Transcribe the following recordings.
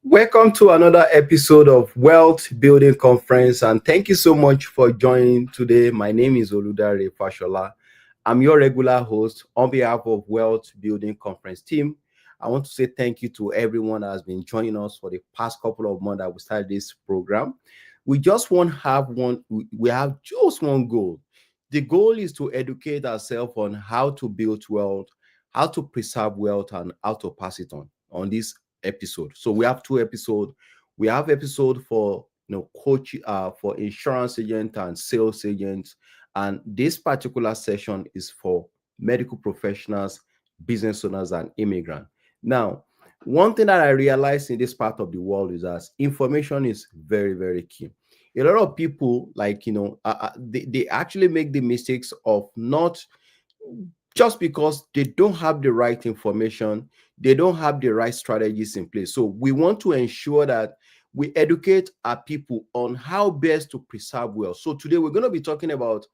Welcome to another episode of Wealth Building Conference, and thank you so much for joining today. My name is Oludare Fasola. I'm your regular host on behalf of Wealth Building Conference team. I want to say thank you to everyone that has been joining us for the past couple of months that we started this program. We just want to have one. We have just one goal. The goal is to educate ourselves on how to build wealth, how to preserve wealth, and how to pass it on this episode. So we have two episodes. We have episode for coach for insurance agent and sales agents, and this particular session is for medical professionals, business owners, and immigrants. Now, one thing that I realized in this part of the world is that information is very, very key. A lot of people, they actually make the mistakes of not, just because they don't have the right information, they don't have the right strategies in place. So we want to ensure that we educate our people on how best to preserve wealth. So today we're going to be talking about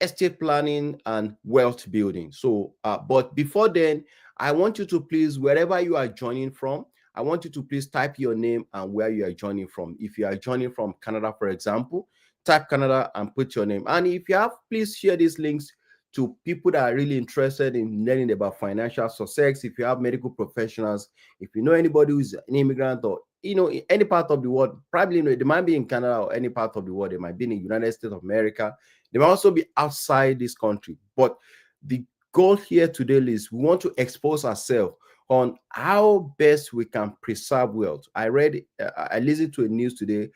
estate planning and wealth building. So, but before then, I want you to please, wherever you are joining from, I want you to please type your name and where you are joining from. If you are joining from Canada, for example, type Canada and put your name. And if you have, please share these links to people that are really interested in learning about financial success. If you have medical professionals, if you know anybody who's an immigrant or in any part of the world, probably they might be in Canada or any part of the world, they might be in the United States of America, they might also be outside this country. But the goal here today is we want to expose ourselves on how best we can preserve wealth. I listened to a news today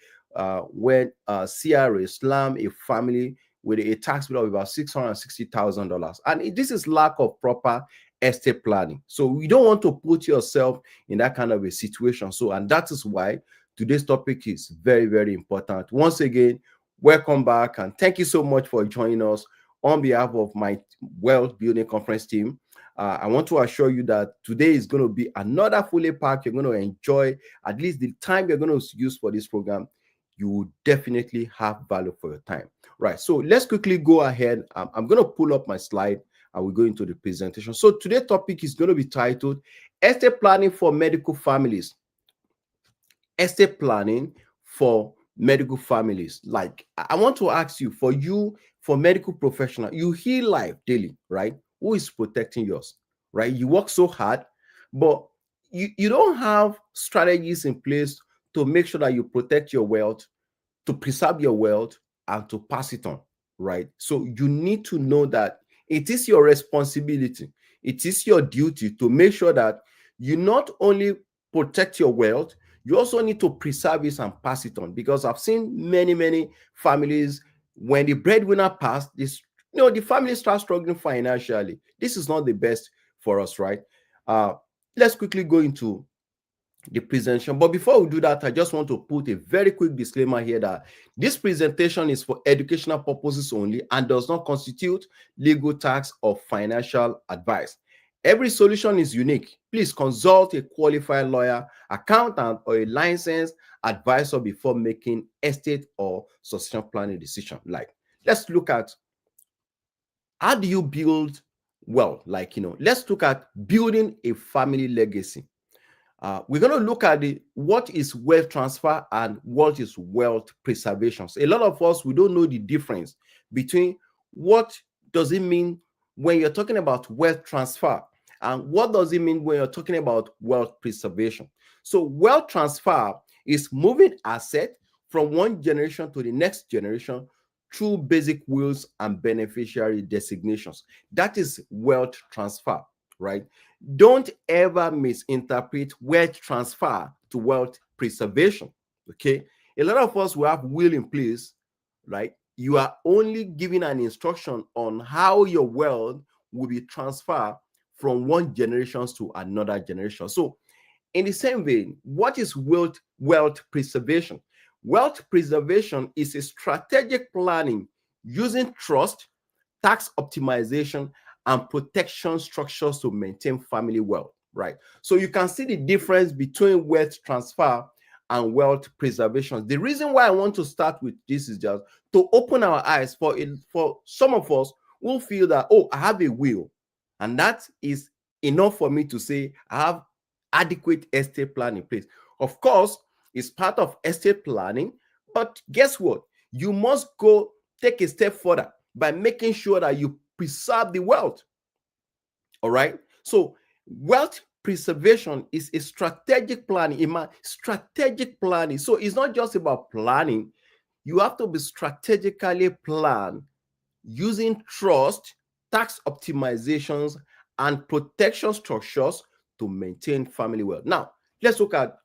when CRA slammed a family with a tax bill of about $660,000. And this is lack of proper estate planning. So we don't want to put yourself in that kind of a situation. So, and that is why today's topic is very, very important. Once again, welcome back, and thank you so much for joining us on behalf of my Wealth Building Conference team. I want to assure you that today is going to be another fully packed. You're going to enjoy at least the time you're going to use for this program. You will definitely have value for your time. Right. So let's quickly go ahead. I'm going to pull up my slide and we'll go into the presentation. So today's topic is going to be titled Estate Planning for Medical Families. Estate planning for medical families. Like, I want to ask you, for medical professional, you heal life daily, right? Who is protecting yours, right? You work so hard, but you don't have strategies in place to make sure that you protect your wealth, to preserve your wealth, and to pass it on, right? So you need to know that it is your responsibility, it is your duty to make sure that you not only protect your wealth, you also need to preserve it and pass it on. Because I've seen many families, when the breadwinner passed, the family starts struggling financially. This is not the best for us, right? Let's quickly go into the presentation. But before we do that, I just want to put a very quick disclaimer here that this presentation is for educational purposes only and does not constitute legal, tax, or financial advice. Every solution is unique. Please consult a qualified lawyer, accountant, or a licensed advisor before making estate or succession planning decision. Like, let's look at how do you build wealth? Let's look at building a family legacy. We're going to look at what is wealth transfer and what is wealth preservation. So a lot of us, we don't know the difference between what does it mean when you're talking about wealth transfer and what does it mean when you're talking about wealth preservation. So wealth transfer is moving asset from one generation to the next generation through basic wills and beneficiary designations. That is wealth transfer, right? Don't ever misinterpret wealth transfer to wealth preservation. Okay, a lot of us will have will in place, right? You are only giving an instruction on how your wealth will be transferred from one generation to another generation. So in the same vein, what is wealth preservation? Wealth preservation is a strategic planning using trust, tax optimization, and protection structures to maintain family wealth, right? So you can see the difference between wealth transfer and wealth preservation. The reason why I want to start with this is just to open our eyes for some of us who feel that, oh, I have a will, and that is enough for me to say I have adequate estate plan in place. Of course, it's part of estate planning, but guess what? You must go take a step further by making sure that you preserve the wealth. All right. So, wealth preservation is a strategic planning. Strategic planning. So, it's not just about planning. You have to be strategically planned using trust, tax optimizations, and protection structures to maintain family wealth. Now, let's look at,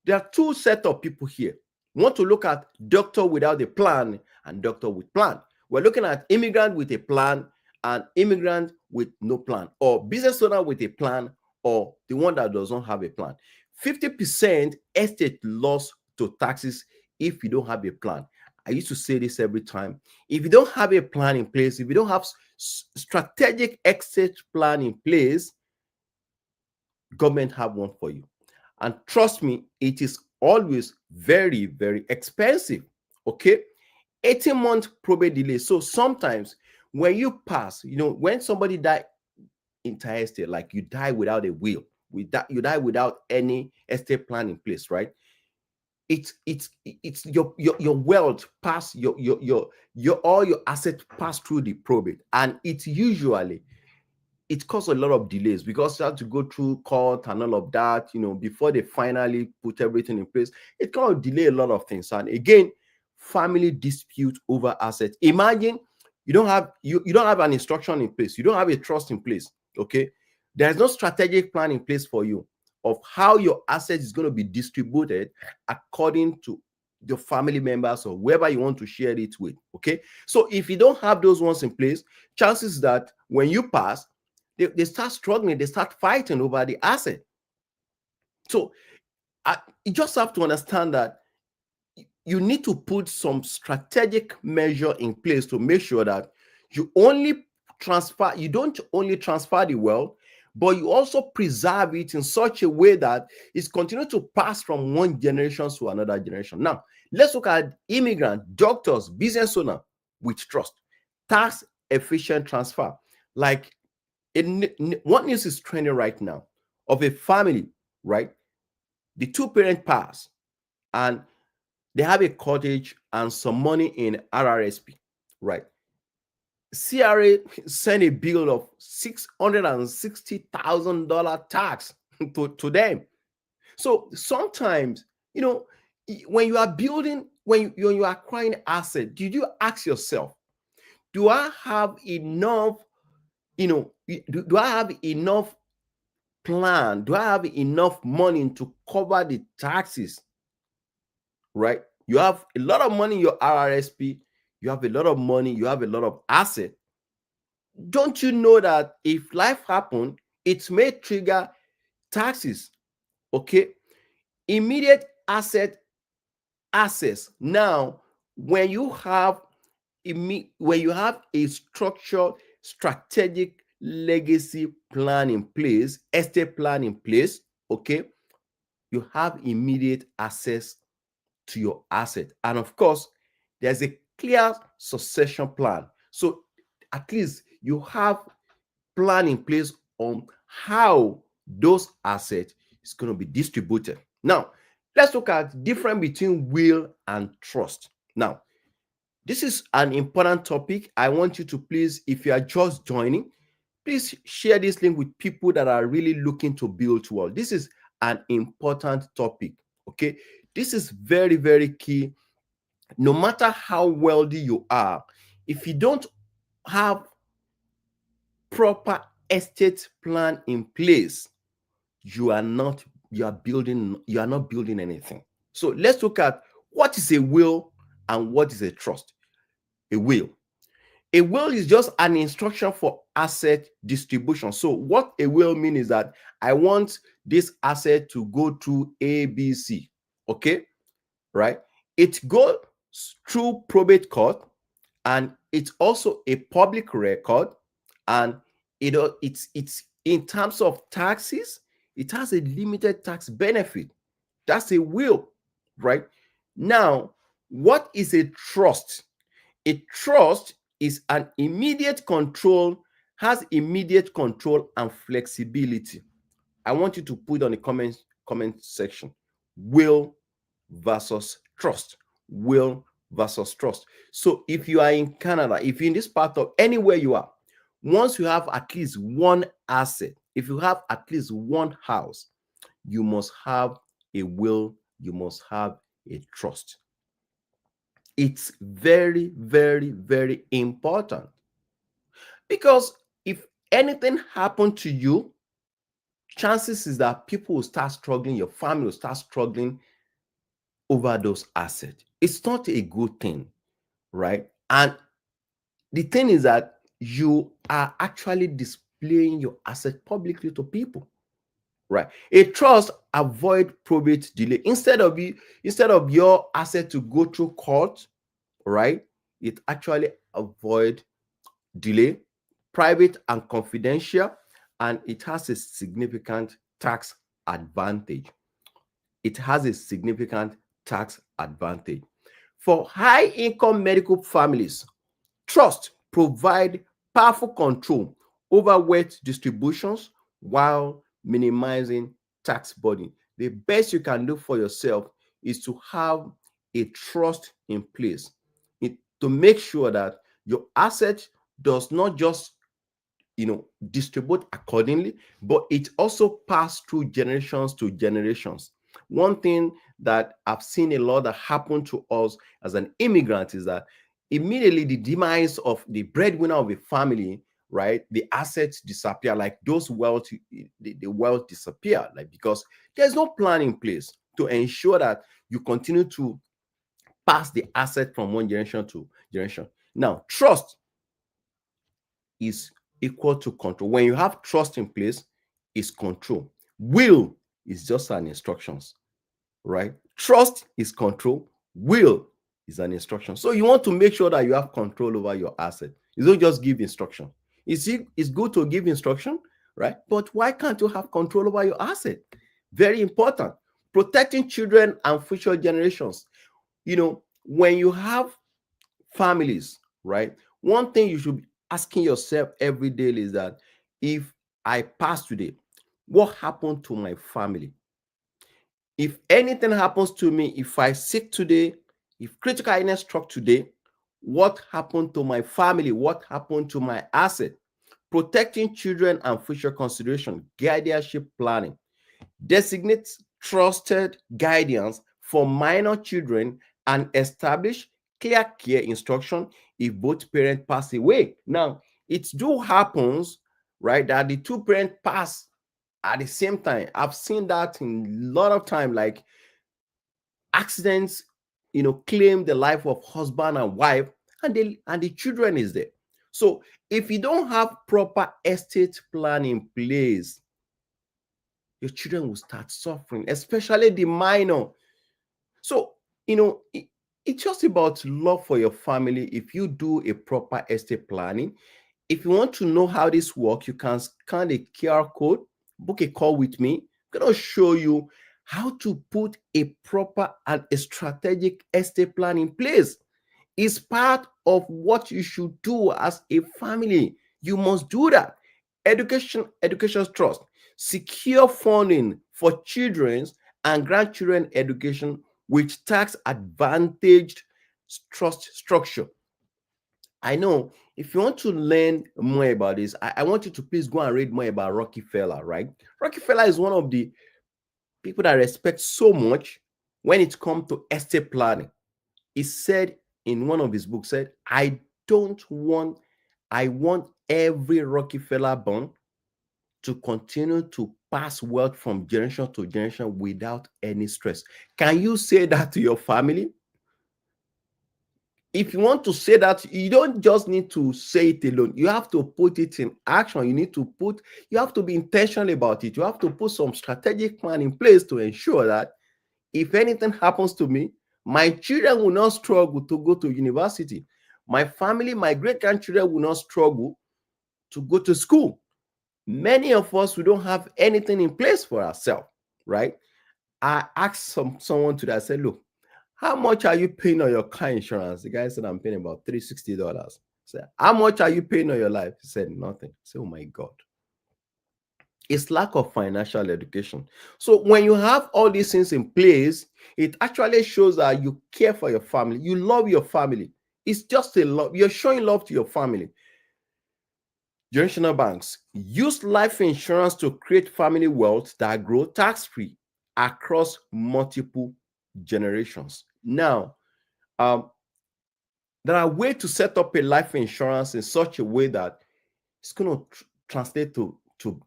there are two sets of people here. We want to look at doctor without a plan and doctor with plan. We're looking at immigrant with a plan and immigrant with no plan, or business owner with a plan, or the one that does not have a plan. 50% estate loss to taxes if you don't have a plan. I used to say this every time. If you don't have a plan in place, if you don't have strategic exit plan in place, government have one for you. And trust me, it is always very, very expensive. Okay. 18-month probate delay. So sometimes when you pass, when somebody die entire estate, like you die without a will, you die without any estate plan in place, right? It's your wealth pass your all your assets pass through the probate, and it causes a lot of delays because you have to go through court and all of that, before they finally put everything in place. It kind of delay a lot of things. And again, family dispute over assets. Imagine you don't have an instruction in place, you don't have a trust in place. Okay, there's no strategic plan in place for you of how your asset is going to be distributed according to your family members or whoever you want to share it with. Okay, so if you don't have those ones in place, chances that when you pass, they start struggling, they start fighting over the asset. So you just have to understand that you need to put some strategic measure in place to make sure that you don't only transfer the wealth, but you also preserve it in such a way that it's continuing to pass from one generation to another generation. Now, let's look at immigrant, doctors, business owner with trust, tax efficient transfer. Like, what news is trending right now of a family, right? The two parents pass and they have a cottage and some money in RRSP, right? CRA sent a bill of $660,000 tax to them. So sometimes, when you are building, when you are acquiring asset, did you ask yourself, do I have enough, do I have enough plan? Do I have enough money to cover the taxes? Right? You have a lot of money in your RRSP, you have a lot of money, you have a lot of asset. Don't you know that if life happens, it may trigger taxes? Okay, immediate asset access. Now, when you have a structured strategic legacy plan in place, estate plan in place, okay, you have immediate access to your asset. And of course, there's a clear succession plan. So at least you have plan in place on how those assets is going to be distributed. Now, let's look at difference between will and trust. Now, this is an important topic. I want you to please, if you are just joining, please share this link with people that are really looking to build wealth. This is an important topic. Okay, this is very, very key. No matter how wealthy you are, if you don't have proper estate plan in place, you are not building anything. So let's look at what is a will and what is a trust. A will is just an instruction for asset distribution. So what a will means is that I want this asset to go through ABC. Okay, right? It goes through probate court, and it's also a public record, and it's in terms of taxes, it has a limited tax benefit. That's a will, right? Now, what is a trust? A trust is an immediate control, has immediate control and flexibility. I want you to put on the comment section, Will versus trust. Will versus trust. So if you are in Canada, if you're in this part of anywhere you are, once you have at least one asset, if you have at least one house, you must have a will, you must have a trust. It's very, very, very important because if anything happened to you, chances is that people will start struggling, your family will start struggling over those assets. It's not a good thing, right? And the thing is that you are actually displaying your asset publicly to people, right? A trust avoid probate delay. Instead of your asset to go through court, right? It actually avoid delay, private and confidential, and it has a significant tax advantage. It has a significant tax advantage. For high income medical families, trust provide powerful control over wealth distributions while minimizing tax burden. The best you can do for yourself is to have a trust in place to make sure that your asset does not just distribute accordingly, but it also pass through generations to generations. One thing that I've seen a lot that happen to us as an immigrant is that immediately the demise of the breadwinner of a family, right, the assets disappear, like those wealth, the wealth disappear, like because there's no plan in place to ensure that you continue to pass the asset from one generation to generation. Now, trust is equal to control. When you have trust in place, is control. Will is just an instructions, right? Trust is control. Will is an instruction. So you want to make sure that you have control over your asset. You don't just give instruction. It's good to give instruction, right? But why can't you have control over your asset? Very important. Protecting children and future generations. When you have families, right? One thing you should be asking yourself every day is that if I pass today, what happened to my family? If anything happens to me, if I sick today, if critical illness struck today, what happened to my family? What happened to my asset? Protecting children and future consideration, guardianship planning. Designate trusted guardians for minor children and establish clear care instruction if both parents pass away. Now, it do happens, right, that the two parents pass at the same time. I've seen that in a lot of time, like accidents, claim the life of husband and wife, and the children is there. So if you don't have proper estate plan in place, your children will start suffering, especially the minor. So, it's just about love for your family. If you do a proper estate planning, if you want to know how this works, you can scan the QR code, book a call with me. I'm going to show you how to put a proper and a strategic estate plan in place. It's part of what you should do as a family. You must do that. Education trust, secure funding for children's and grandchildren education with tax advantaged trust structure. I know if you want to learn more about this, I want you to please go and read more about Rockefeller, right? Rockefeller is one of the people that I respect so much when it comes to estate planning. He said in one of his books, said, I want every Rockefeller born to continue to pass wealth from generation to generation without any stress. Can you say that to your family? If you want to say that, you don't just need to say it alone. You have to put it in action. You have to be intentional about it. You have to put some strategic plan in place to ensure that if anything happens to me, my children will not struggle to go to university. My family, my great grandchildren will not struggle to go to school. Many of us, we don't have anything in place for ourselves, right? I asked someone today, I said, look, how much are you paying on your car insurance? The guy said, I'm paying about $360. I said, how much are you paying on your life? He said, nothing. I said, oh my God. It's lack of financial education. So when you have all these things in place, it actually shows that you care for your family, you love your family. It's just a love. You're showing love to your family. Generational banks use life insurance to create family wealth that grow tax-free across multiple generations. Now, um, there are ways to set up a life insurance in such a way that it's going to translate to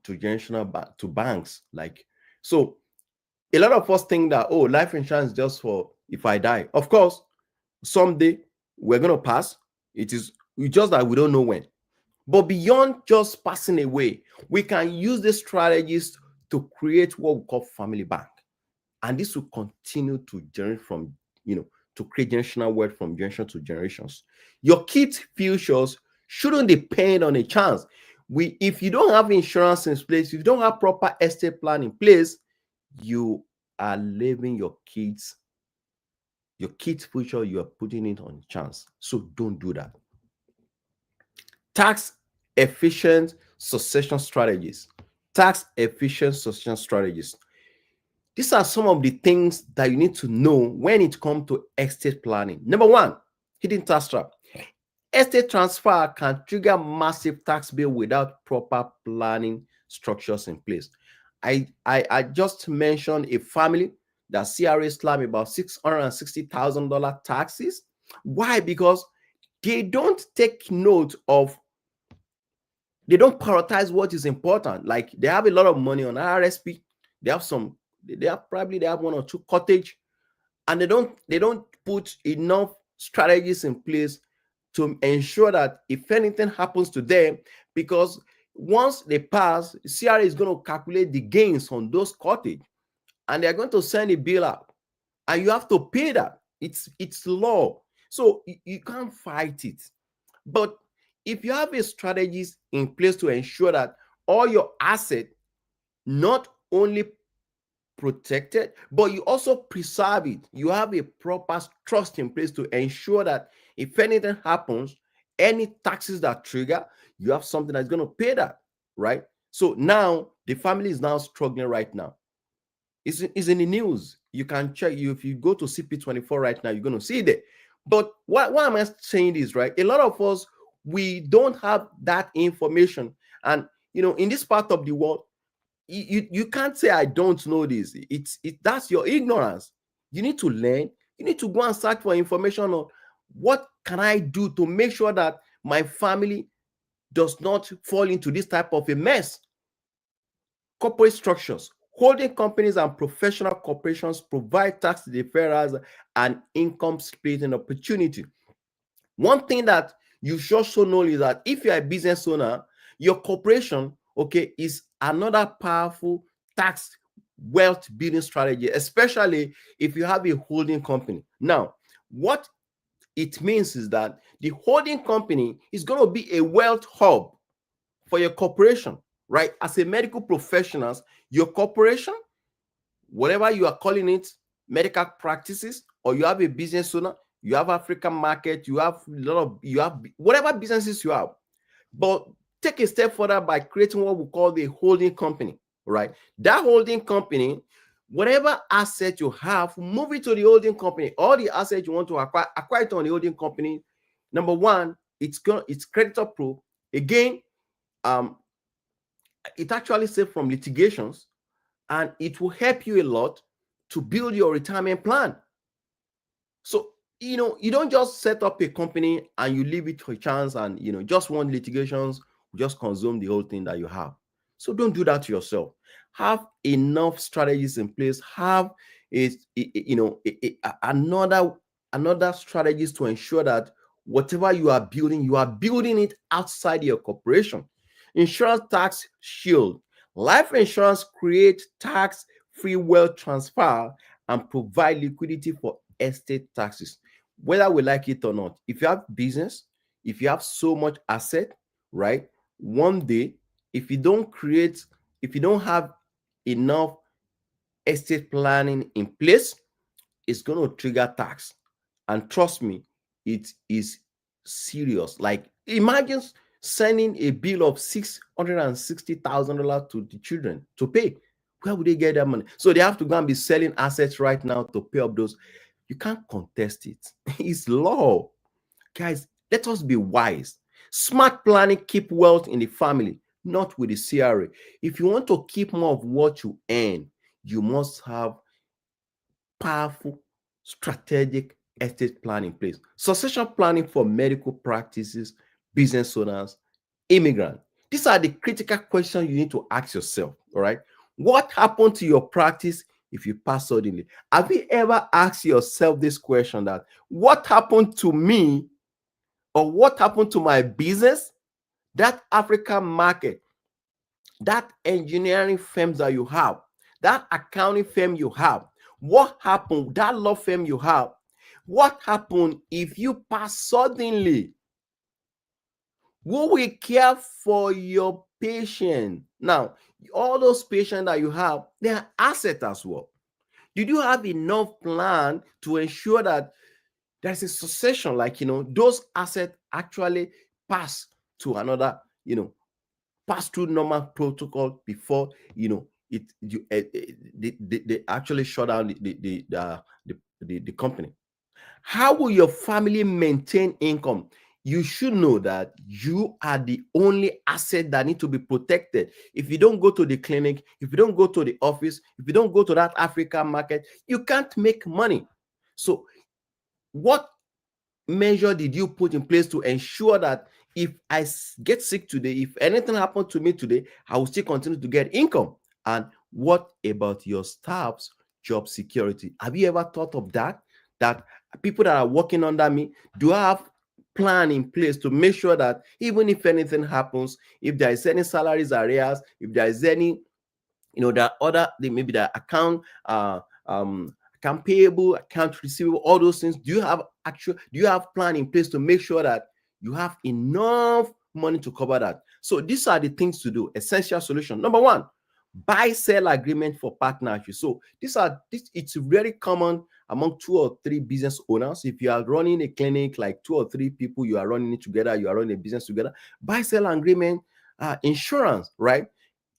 generational to banks. Like, so a lot of us think that, oh, life insurance is just for if I die. Of course, someday we're going to pass. It is just that we don't know when. But beyond just passing away, we can use these strategies to create what we call family bank. And this will continue to generate from, to create generational wealth from generation to generations. Your kids' futures shouldn't depend on a chance. If you don't have insurance in place, if you don't have proper estate plan in place, you are leaving your kids' future, you are putting it on chance. So don't do that. Tax efficient succession strategies. Tax efficient succession strategies. These are some of the things that you need to know when it comes to estate planning. Number one, hidden tax trap. Estate transfer can trigger massive tax bill without proper planning structures in place. I just mentioned a family that CRA slammed about $660,000 taxes. Why? Because they don't take note of, they don't prioritize what is important. Like, they have a lot of money on RSP. They have they have one or two cottage, and they don't put enough strategies in place to ensure that if anything happens to them, because once they pass, CRA is going to calculate the gains on those cottage, and they're going to send a bill out, and you have to pay that. It's law, so you can't fight it. But if you have a strategies in place to ensure that all your assets not only protected, but you also preserve it, you have a proper trust in place to ensure that if anything happens, any taxes that trigger, you have something that's going to pay that, right? So now the family is now struggling right now. It's in the news. You can check. If you go to CP24 right now, you're going to see it there. But why am I saying this, right? A lot of us, we don't have that information. And, in this part of the world, you can't say I don't know this. That's your ignorance. You need to learn. You need to go and search for information on what can I do to make sure that my family does not fall into this type of a mess. Corporate structures. Holding companies and professional corporations provide tax deferrals and income splitting opportunity. One thing that you should also know is that if you're a business owner, your corporation, okay, is another powerful tax wealth building strategy, especially if you have a holding company. Now, what it means is that the holding company is going to be a wealth hub for your corporation, right? As a medical professionals, your corporation, whatever you are calling it, medical practices, or you have a business owner, you have African market, you have whatever businesses you have. But take a step further by creating what we call the holding company, right? That holding company, whatever asset you have, move it to the holding company. All the assets you want to acquire it on the holding company. Number one, it's creditor proof. Again, it actually saves from litigations, and it will help you a lot to build your retirement plan. So, you don't just set up a company and you leave it for chance, and, just want litigations, just consume the whole thing that you have. So don't do that to yourself. Have enough strategies in place. Have another strategies to ensure that whatever you are building it outside your corporation. Insurance tax shield. Life insurance creates tax-free wealth transfer and provide liquidity for estate taxes, whether we like it or not. If you have business, if you have so much asset, right? One day, if you don't have enough estate planning in place, it's going to trigger tax. And trust me, it is serious. Like, imagine sending a bill of $660,000 to the children to pay. Where would they get that money? So they have to go and be selling assets right now to pay up those. You can't contest it. It's law. Guys, let us be wise. Smart planning keep wealth in the family, not with the CRA. If you want to keep more of what you earn, you must have powerful strategic estate plan in place. Succession planning for medical practices, business owners, immigrants. These are the critical questions you need to ask yourself. All right. What happened to your practice if you pass suddenly? Have you ever asked yourself this question, that what happened to me, or what happened to my business, that African market, that engineering firms that you have, that accounting firm you have? What happened, that law firm you have? What happened if you pass suddenly? Who will care for your patient? Now, all those patients that you have, they are assets as well. Did you have enough plan to ensure that there's a succession, like, those assets actually pass to another, pass through normal protocol before, they actually shut down the company? How will your family maintain income? You should know that you are the only asset that need to be protected. If you don't go to the clinic, if you don't go to the office, if you don't go to that African market, you can't make money. So what measure did you put in place to ensure that if I get sick today, if anything happened to me today, I will still continue to get income? And what about your staff's job security? Have you ever thought of that? That people that are working under me, do I have plan in place to make sure that even if anything happens, if there is any salaries arrears, if there is any, there are other, maybe the account, account payable, account receivable, all those things. Do you have plan in place to make sure that you have enough money to cover that? So these are the things to do. Essential solution. Number one, buy sell agreement for partnership. So it's very common among 2 or 3 business owners. If you are running a clinic, like 2 or 3 people, you are running it together, you are running a business together, buy sell agreement. Insurance, right?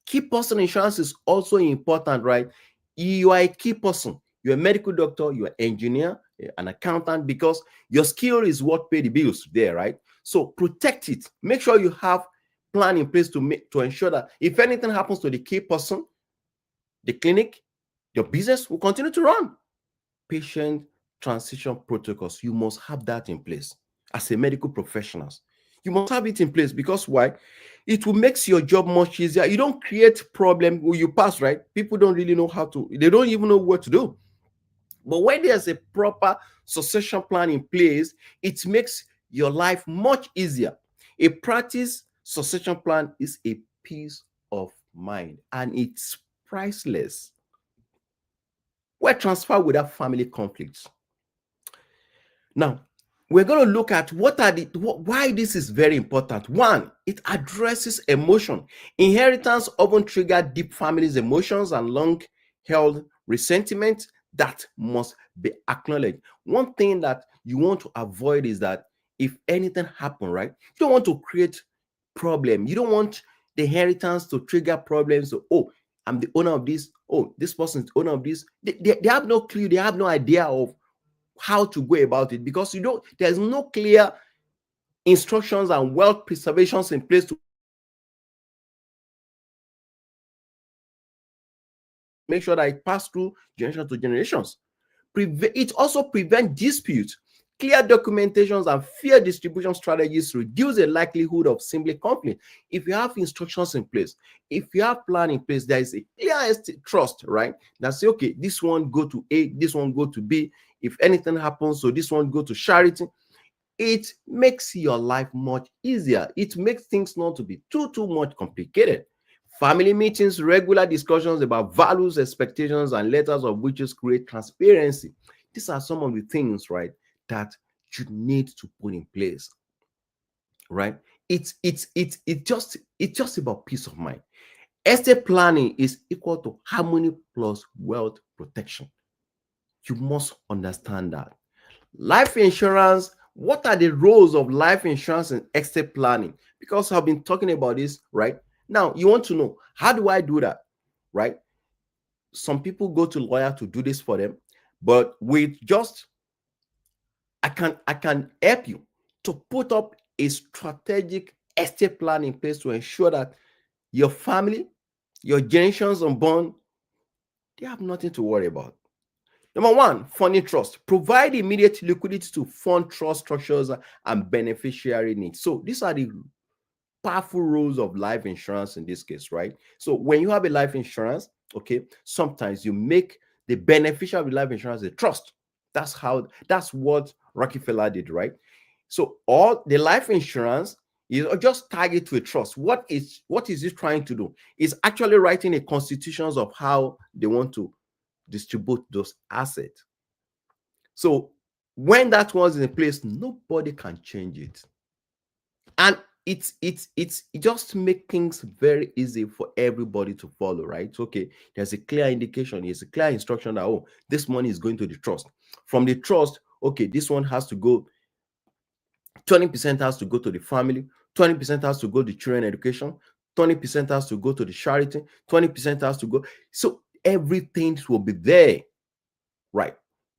Key person insurance is also important, right? You are a key person. You're a medical doctor, you're an engineer, an accountant, because your skill is what pay the bills there, right? So protect it. Make sure you have plan in place to ensure that if anything happens to the key person, the clinic, your business will continue to run. Patient transition protocols, you must have that in place. As a medical professionals, you must have it in place, because why? It will make your job much easier. You don't create problem when you pass, right? People don't really know they don't even know what to do. But when there's a proper succession plan in place, it makes your life much easier. A practice succession plan is a peace of mind, and it's priceless. We're transferred without family conflicts. Now, we're going to look at why this is very important. One, it addresses emotion. Inheritance often trigger deep families' emotions and long-held resentment that must be acknowledged. One thing that you want to avoid is that if anything happens, right, you don't want to create problem. You don't want the inheritance to trigger problems. So, oh, I'm the owner of this. Oh, this person is the owner of this. They have no clue. They have no idea of how to go about it, because there's no clear instructions and wealth preservations in place to make sure that it passes through generation to generations. It also prevents disputes. Clear documentations and fair distribution strategies reduce the likelihood of simply conflict. If you have instructions in place, if you have plan in place, there is a clear trust, right? That say, okay, this one go to A, this one go to B. If anything happens, so this one go to charity. It makes your life much easier. It makes things not to be too much complicated. Family meetings, regular discussions about values, expectations, and letters of wishes create transparency. These are some of the things, right, that you need to put in place, right? It's just about peace of mind. Estate planning is equal to harmony plus wealth protection. You must understand that. Life insurance What are the roles of life insurance and estate planning? Because I've been talking about this, right? Now, you want to know, how do I do that, right? Some people go to lawyer to do this for them, but with just I can help you to put up a strategic estate plan in place to ensure that your family, your generations unborn, they have nothing to worry about. Number one, funding trust. Provide immediate liquidity to fund trust structures and beneficiary needs. So these are the powerful rules of life insurance in this case, right? So when you have a life insurance, okay, sometimes you make the beneficiary of the life insurance a trust. That's what Rockefeller did, right? So all the life insurance is just target to a trust. What is it trying to do? It's actually writing a constitutions of how they want to distribute those assets. So when that was in place, nobody can change it. And it just make things very easy for everybody to follow, right? Okay, there's a clear indication, there's a clear instruction that, oh, this money is going to the trust. From the trust, okay, this one has to go, 20% has to go to the family, 20% has to go to children education, 20% has to go to the charity, 20% has to go. So everything will be there, right?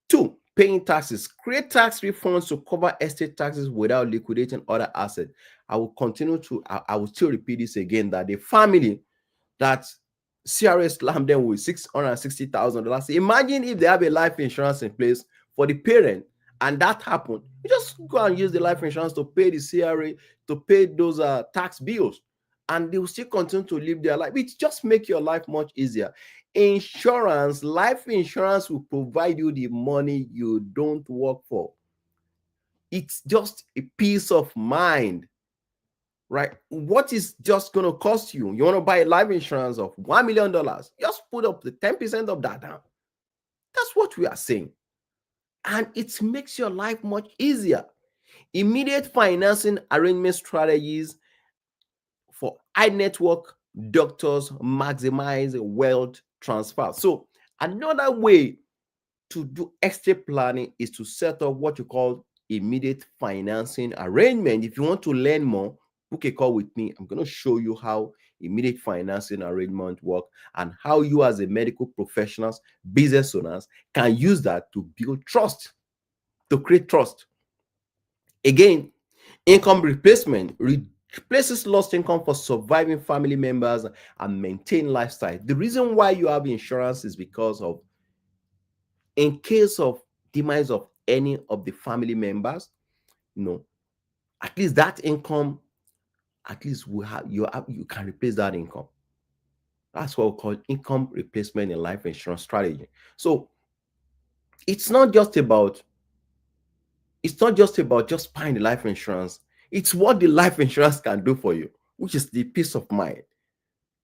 Two, paying taxes. Create tax refunds to cover estate taxes without liquidating other assets. I will continue to, I will still repeat this again, that the family that CRS slammed them with $660,000. Imagine if they have a life insurance in place for the parent and that happened. You just go and use the life insurance to pay the CRA, to pay those tax bills, and they will still continue to live their life. It just make your life much easier. Insurance, life insurance will provide you the money you don't work for. It's just a peace of mind, right? What is just going to cost you? You want to buy a life insurance of $1 million? Just put up the 10% of that down. That's what we are saying. And it makes your life much easier. Immediate financing arrangement strategies for high network doctors maximize wealth transfer. So another way to do estate planning is to set up what you call immediate financing arrangement. If you want to learn more, book a call with me. I'm going to show you how immediate financing arrangement work and how you as a medical professionals, business owners can use that to build trust, to create trust. Again, income replacement replaces lost income for surviving family members and maintain lifestyle. The reason why you have insurance is because of, in case of demise of any of the family members, at least that income, at least you can replace that income. That's what we call income replacement in life insurance strategy. So it's not just about just buying the life insurance. It's what the life insurance can do for you, which is the peace of mind,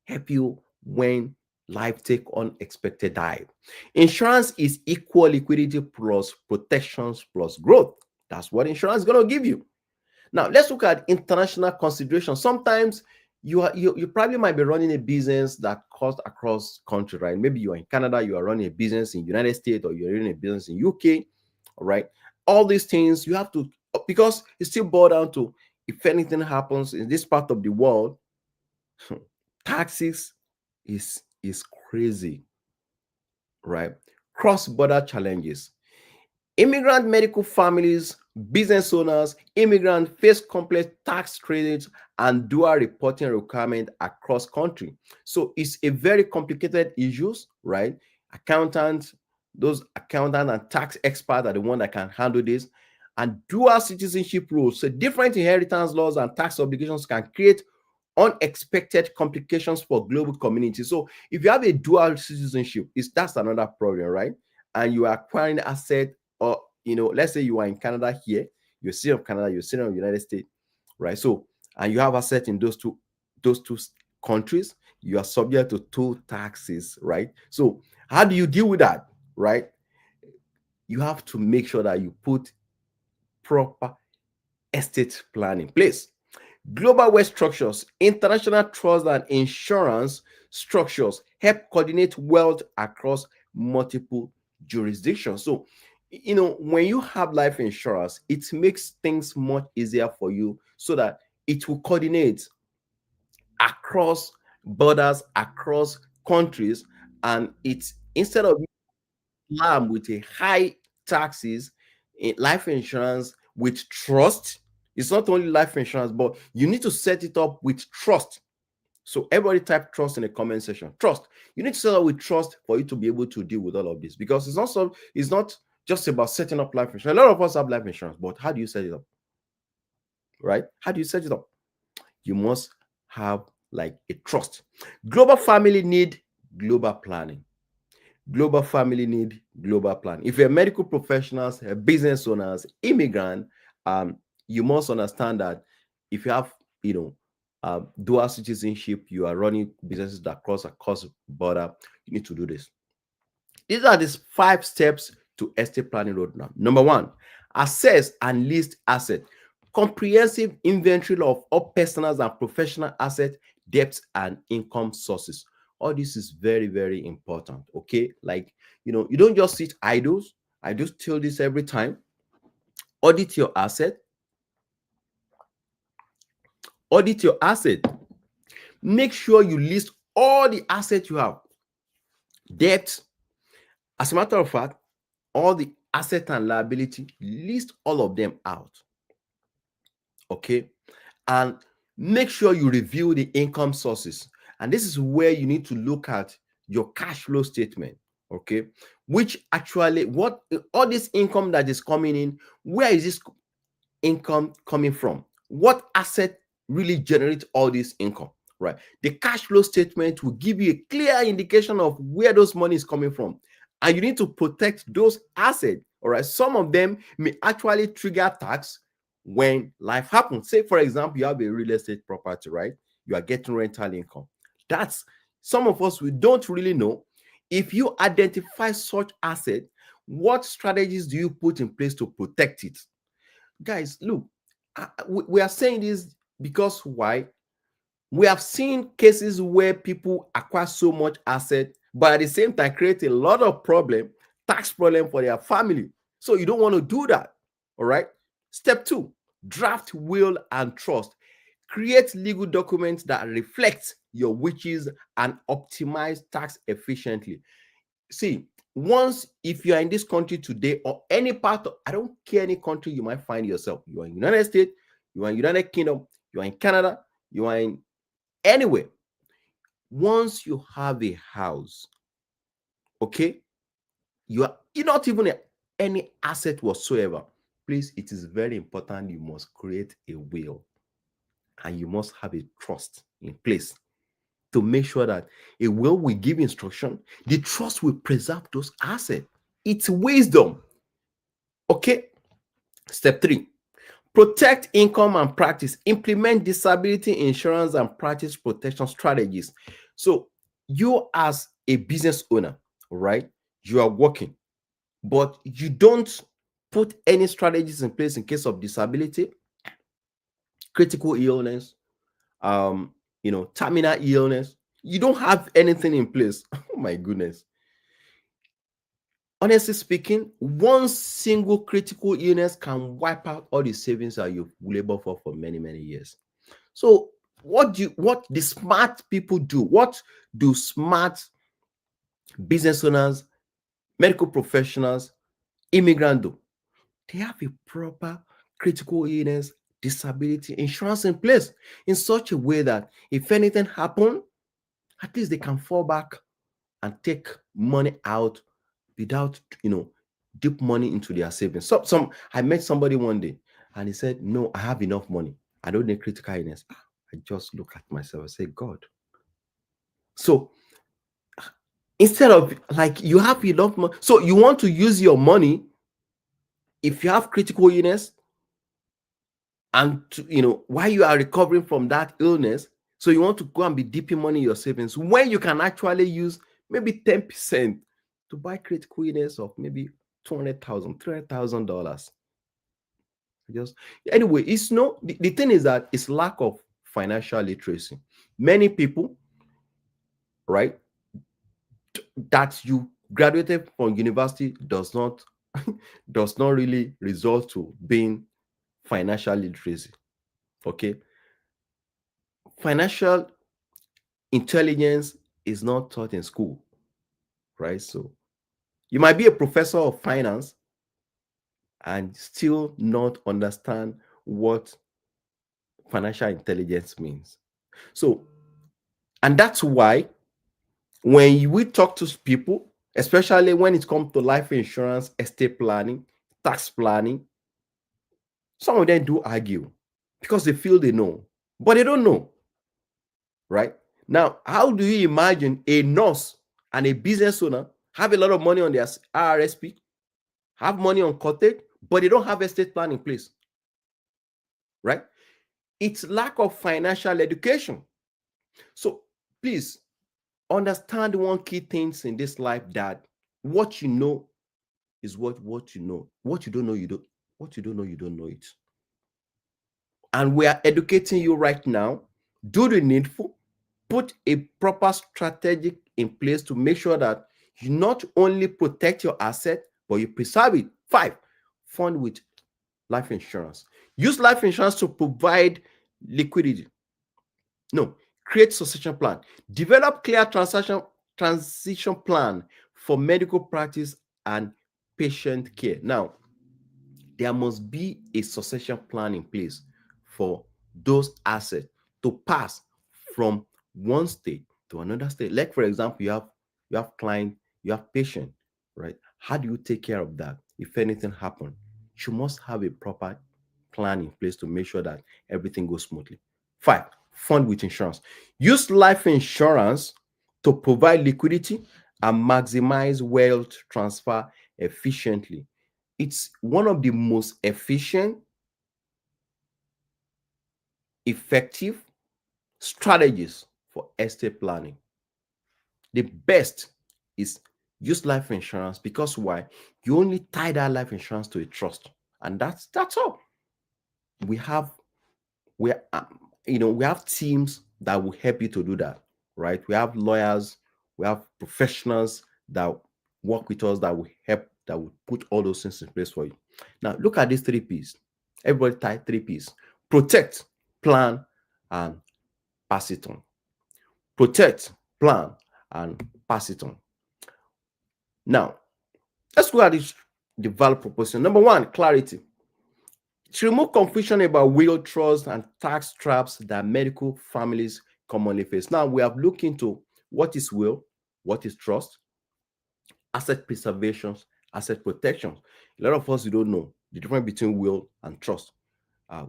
help you when life take unexpected dive. Insurance is equal liquidity plus protections plus growth. That's what insurance is going to give you. Now let's look at international considerations. Sometimes you probably might be running a business that costs across country, right? Maybe you are in Canada, you are running a business in United States, or you're running a business in UK. All right, all these things you have to, because it still boils down to, if anything happens in this part of the world, taxes is crazy, right? Cross-border challenges. Immigrant medical families, business owners, immigrants face complex tax credits and dual reporting requirement across country. So it's a very complicated issues, right? Those accountant and tax experts are the one that can handle this. And dual citizenship rules, so different inheritance laws and tax obligations can create unexpected complications for global communities. So if you have a dual citizenship, that's another problem, right? And you are acquiring asset, or let's say you are in Canada here, you're citizen of Canada, you're citizen of the United States, right? So, and you have asset in those two countries, you are subject to two taxes, right? So how do you deal with that, right? You have to make sure that you put proper estate plan in place. Global wealth structures, international trust and insurance structures help coordinate wealth across multiple jurisdictions. So When you have life insurance, it makes things much easier for you so that it will coordinate across borders, across countries, and it's instead of slam with a high taxes in life insurance with trust. It's not only life insurance, but you need to set it up with trust. So everybody type trust in the comment section. Trust. You need to set up with trust for you to be able to deal with all of this, because it's not just about setting up life insurance. A lot of us have life insurance, but how do you set it up? Right? How do you set it up? You must have like a trust. Global family need global planning. Global family need global plan. If you're medical professionals, business owners, immigrant, you must understand that if you have, dual citizenship, you are running businesses that cross across border, you need to do this. These are these 5 steps to estate planning roadmap. Number one, assess and list asset. Comprehensive inventory of all personal and professional asset, debts, and income sources. All this is very, very important. Okay, like you don't just sit idle. I just tell this every time. Audit your asset. Audit your asset. Make sure you list all the assets you have. Debt. As a matter of fact, all the asset and liability, list all of them out. Okay, and make sure you review the income sources, and this is where you need to look at your cash flow statement. Okay, which actually, what all this income that is coming in, where is this income coming from? What asset really generates all this income? Right, the cash flow statement will give you a clear indication of where those money is coming from, and you need to protect those assets. All right, some of them may actually trigger tax when life happens. Say for example, you have a real estate property, right? You are getting rental income. That's some of us, we don't really know. If you identify such asset, what strategies do you put in place to protect it? Guys, look, we are saying this because why? We have seen cases where people acquire so much asset, but at the same time create a lot of tax problem for their family. So you don't want to do that. All right. Step two, draft will and trust. Create legal documents that reflect your wishes and optimize tax efficiently. See, once if you are in this country today or any part of, I don't care any country you might find yourself, you are in United States, you are in United Kingdom, you are in Canada, you are in anywhere. Once you have a house, okay, you're not even any asset whatsoever. Please, it is very important. You must create a will and you must have a trust in place to make sure that a will give instruction, the trust will preserve those assets. It's wisdom. Okay. Step three, protect income and practice. Implement disability insurance and practice protection strategies. So, you as a business owner, right? You are working, but you don't put any strategies in place in case of disability, critical illness, terminal illness. You don't have anything in place. Oh my goodness. Honestly speaking, one single critical illness can wipe out all the savings that you've labored for many, many years. So what the smart people do, what do smart business owners, medical professionals, immigrants do? They have a proper critical illness, disability insurance in place in such a way that if anything happens, at least they can fall back and take money out without deep money into their savings. Some I met somebody one day and he said, "No, I have enough money. I don't need critical illness." I just look at myself and say, God. So instead of like you have enough money, so you want to use your money if you have critical illness and while you are recovering from that illness, so you want to go and be dipping money in your savings when you can actually use maybe 10% to buy critical illness of maybe $200,000, $300,000. Just anyway, it's no the thing is that it's lack of financial literacy. Many people, right, that you graduated from university does not does not really result to being financial literacy. Okay, financial intelligence is not taught in school, right? So you might be a professor of finance and still not understand what financial intelligence means. So, and that's why when we talk to people, especially when it comes to life insurance, estate planning, tax planning, some of them do argue because they feel they know, but they don't know, right? Now, how do you imagine a nurse and a business owner have a lot of money on their RRSP, have money on cottage, but they don't have estate plan in place, right? It's lack of financial education. So please understand one key things in this life, that what you know is what you know. What you don't know, you don't. What you don't know, you don't know it. And we are educating you right now. Do the needful. Put a proper strategy in place to make sure that you not only protect your asset, but you preserve it. 5, fund with life insurance. Use life insurance to provide liquidity. No, create succession plan. Develop clear transition plan for medical practice and patient care. Now, there must be a succession plan in place for those assets to pass from one state to another state. Like for example, you have client, you have patient, right? How do you take care of that if anything happen? You must have a proper plan in place to make sure that everything goes smoothly. 5, fund with insurance. Use life insurance to provide liquidity and maximize wealth transfer efficiently. It's one of the most efficient, effective strategies for estate planning. The best is use life insurance, because why? You only tie that life insurance to a trust, and that's all. We have we we have teams that will help you to do that, right? We have lawyers, we have professionals that work with us, that will help, that will put all those things in place for you. Now look at these 3 P's. Everybody type 3 P's: protect, plan, and pass it on. Protect, plan, and pass it on. Now let's go at this, the value proposition. Number 1, clarity. To remove confusion about will, trust, and tax traps that medical families commonly face. Now, we have looked into what is will, what is trust, asset preservation, asset protection. A lot of us, we don't know the difference between will and trust.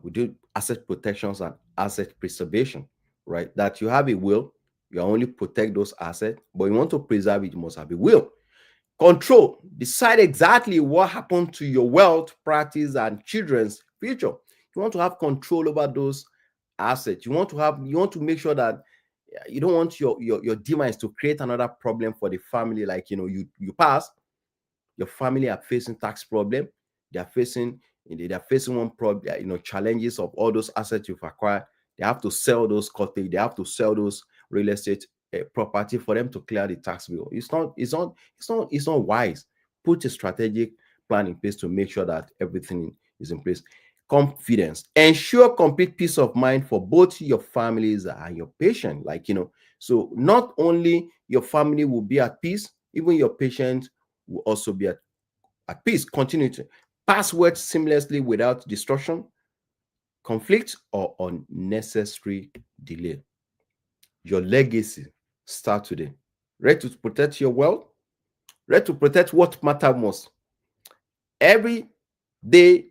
We do asset protections and asset preservation, right? That you have a will, you only protect those assets, but you want to preserve it, you must have a will. Control, decide exactly what happened to your wealth, practice, and children's future. You want to have control over those assets. You want to make sure that you don't want your demise to create another problem for the family. Like, you pass, your family are facing tax problem, they are facing one problem, challenges of all those assets you've acquired. They have to sell those cottage, they have to sell those real estate property for them to clear the tax bill. It's not wise. Put a strategic plan in place to make sure that everything is in place. Confidence, ensure complete peace of mind for both your families and your patient. So not only your family will be at peace, even your patient will also be at peace. Continuity, pass words seamlessly without destruction, conflict, or unnecessary delay. Your legacy start today. Ready to protect your wealth? Ready to protect what matters most? Every day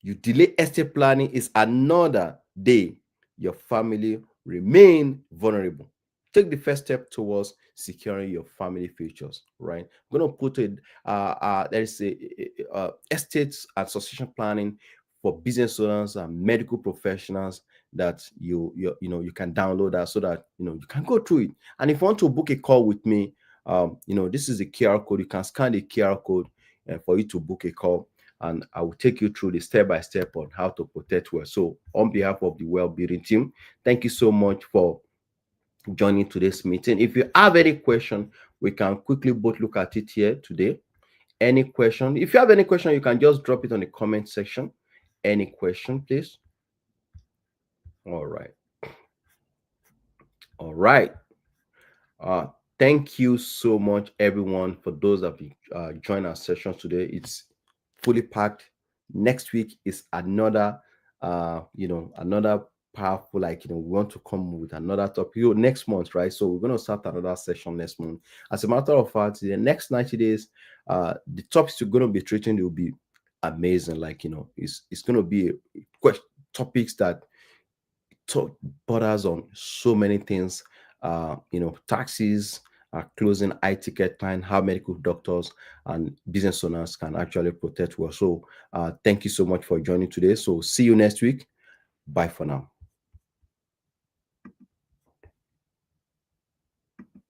you delay estate planning is another day your family remain vulnerable. Take the first step towards securing your family futures, right? I'm going to put it, there is a estates and succession planning for business owners and medical professionals that you can download that, so that you can go through it. And if you want to book a call with me, this is a QR code. You can scan the QR code for you to book a call, and I will take you through the step by step on how to protect wealth. So, on behalf of the Wealth Building team, thank you so much for joining today's meeting. If you have any question, we can quickly both look at it here today. any question. If you have any question, you can just drop it on the comment section. Any question, please? All right. All right. Uh, Thank you so much, everyone, for those that joined our session today. It's fully packed. Next week is another, another powerful, we want to come with another topic next month, right? So we're going to start another session next month. As a matter of fact, the next 90 days, the topics we're going to be treating will be amazing. It's going to be topics that borders on so many things, taxes, closing high-ticket client, how medical doctors and business owners can actually protect well. So thank you so much for joining today. So see you next week. Bye for now.